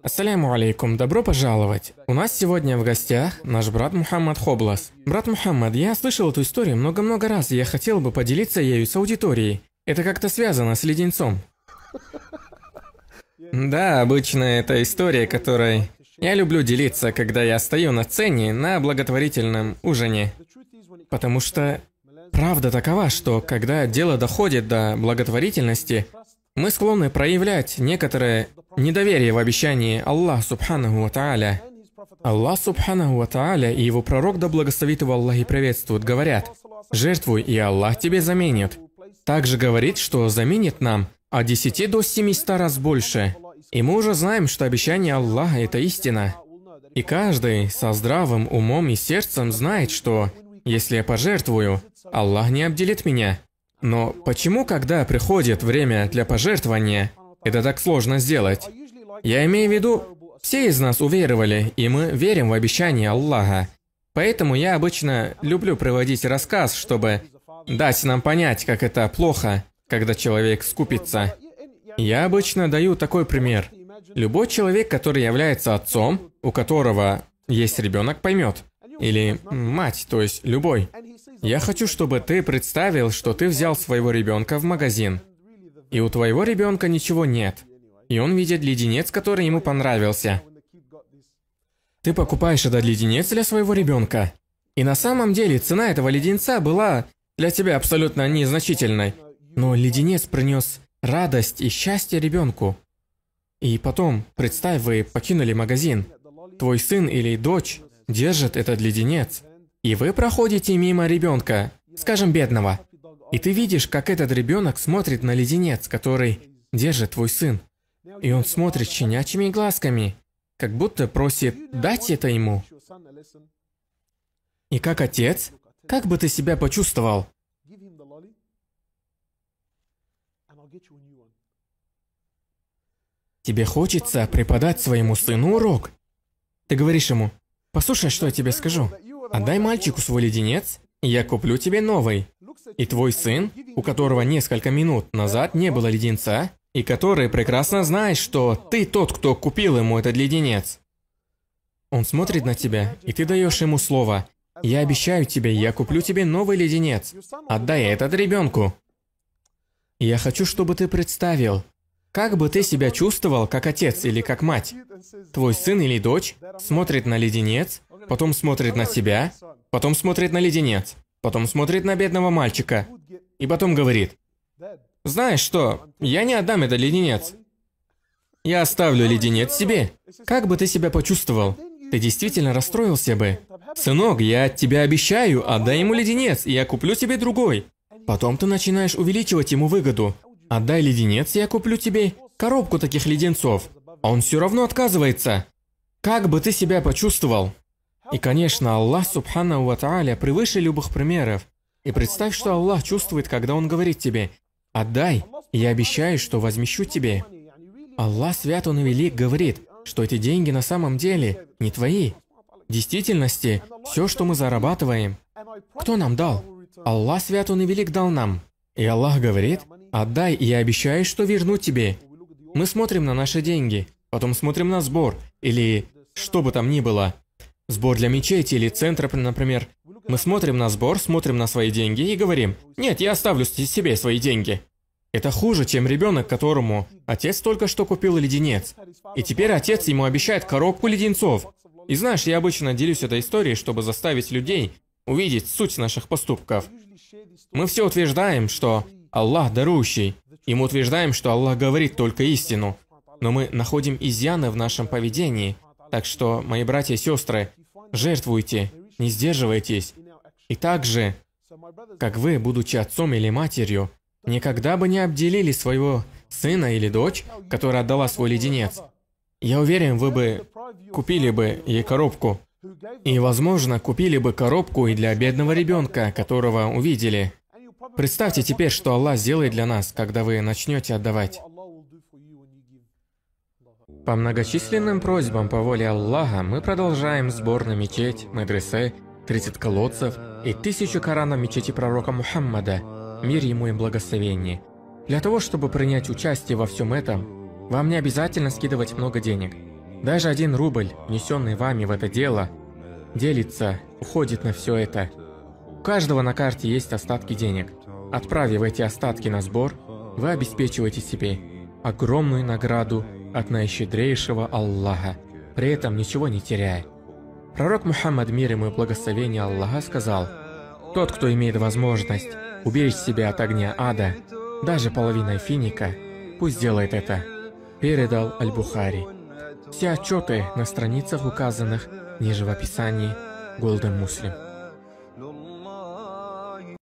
Ассаляму алейкум, добро пожаловать. У нас сегодня в гостях наш брат Мухаммад Хоблас. Брат Мухаммад, я слышал эту историю много-много раз, и я хотел бы поделиться ею с аудиторией. Это как-то связано с леденцом. Да, обычно это история, которой я люблю делиться, когда я стою на сцене на благотворительном ужине. Потому что правда такова, что когда дело доходит до благотворительности, мы склонны проявлять некоторое недоверие в обещании Аллаха Субханаху ва Тааля. Аллах Субханаху ва Тааля и его пророк, да благословит его Аллах и приветствует, говорят: «Жертвуй, и Аллах тебе заменит». Также говорит, что заменит нам от 10 до 700 раз больше. И мы уже знаем, что обещание Аллаха – это истина. И каждый со здравым умом и сердцем знает, что если я пожертвую, Аллах не обделит меня. Но почему, когда приходит время для пожертвования, это так сложно сделать? Я имею в виду, все из нас уверовали, и мы верим в обещание Аллаха. Поэтому я обычно люблю приводить рассказ, чтобы дать нам понять, как это плохо, когда человек скупится. Я обычно даю такой пример. Любой человек, который является отцом, у которого есть ребенок, поймет. Или мать, то есть любой. Я хочу, чтобы ты представил, что ты взял своего ребенка в магазин, и у твоего ребенка ничего нет, и он видит леденец, который ему понравился. Ты покупаешь этот леденец для своего ребенка, и на самом деле цена этого леденца была для тебя абсолютно незначительной, но леденец принес радость и счастье ребенку. И потом, представь, вы покинули магазин, твой сын или дочь держит этот леденец, и вы проходите мимо ребенка, скажем, бедного, и ты видишь, как этот ребенок смотрит на леденец, который держит твой сын. И он смотрит щенячьими глазками, как будто просит дать это ему. И как отец, как бы ты себя почувствовал? Тебе хочется преподать своему сыну урок. Ты говоришь ему: «Послушай, что я тебе скажу. Отдай мальчику свой леденец, и я куплю тебе новый». И твой сын, у которого несколько минут назад не было леденца, и который прекрасно знает, что ты тот, кто купил ему этот леденец. Он смотрит на тебя, и ты даешь ему слово: «Я обещаю тебе, я куплю тебе новый леденец. Отдай этот ребенку». И я хочу, чтобы ты представил, как бы ты себя чувствовал, как отец или как мать. Твой сын или дочь смотрит на леденец, потом смотрит на себя, потом смотрит на леденец, потом смотрит на бедного мальчика, и потом говорит: «Знаешь что, я не отдам этот леденец. Я оставлю леденец себе». Как бы ты себя почувствовал? Ты действительно расстроился бы. «Сынок, я тебя обещаю, отдай ему леденец, и я куплю тебе другой». Потом ты начинаешь увеличивать ему выгоду. «Отдай леденец, я куплю тебе коробку таких леденцов». А он все равно отказывается. Как бы ты себя почувствовал? И, конечно, Аллах Субханаху ва Тааля превыше любых примеров. И представь, что Аллах чувствует, когда Он говорит тебе: «Отдай, и я обещаю, что возмещу тебе». Аллах Свят Он и Велик говорит, что эти деньги на самом деле не твои. В действительности, все, что мы зарабатываем, кто нам дал? Аллах Свят Он и Велик дал нам. И Аллах говорит: «Отдай, и я обещаю, что верну тебе». Мы смотрим на наши деньги, потом смотрим на сбор, или что бы там ни было. Сбор для мечети или центра, например. Мы смотрим на сбор, смотрим на свои деньги и говорим: «Нет, я оставлю себе свои деньги». Это хуже, чем ребенок, которому отец только что купил леденец. И теперь отец ему обещает коробку леденцов. И знаешь, я обычно делюсь этой историей, чтобы заставить людей увидеть суть наших поступков. Мы все утверждаем, что Аллах дарующий, и мы утверждаем, что Аллах говорит только истину. Но мы находим изъяны в нашем поведении. Так что, мои братья и сестры, жертвуйте, не сдерживайтесь. И также, как вы, будучи отцом или матерью, никогда бы не обделили своего сына или дочь, которая отдала свой леденец. Я уверен, вы бы купили бы ей коробку. И, возможно, купили бы коробку и для бедного ребенка, которого увидели. Представьте теперь, что Аллах сделает для нас, когда вы начнете отдавать. По многочисленным просьбам по воле Аллаха мы продолжаем сбор на мечеть, медресе, 30 колодцев и 1000 Коранов мечети пророка Мухаммада, мир ему и благословение. Для того, чтобы принять участие во всем этом, вам не обязательно скидывать много денег. Даже 1 рубль, внесенный вами в это дело, делится, уходит на все это. У каждого на карте есть остатки денег. Отправив эти остатки на сбор, вы обеспечиваете себе огромную награду от наищедрейшего Аллаха, при этом ничего не теряя. Пророк Мухаммад, мир ему и благословение Аллаха, сказал: «Тот, кто имеет возможность уберечь себя от огня ада, даже половиной финика, пусть делает это», передал Аль-Бухари. Все отчеты на страницах, указанных ниже в описании Golden Muslim.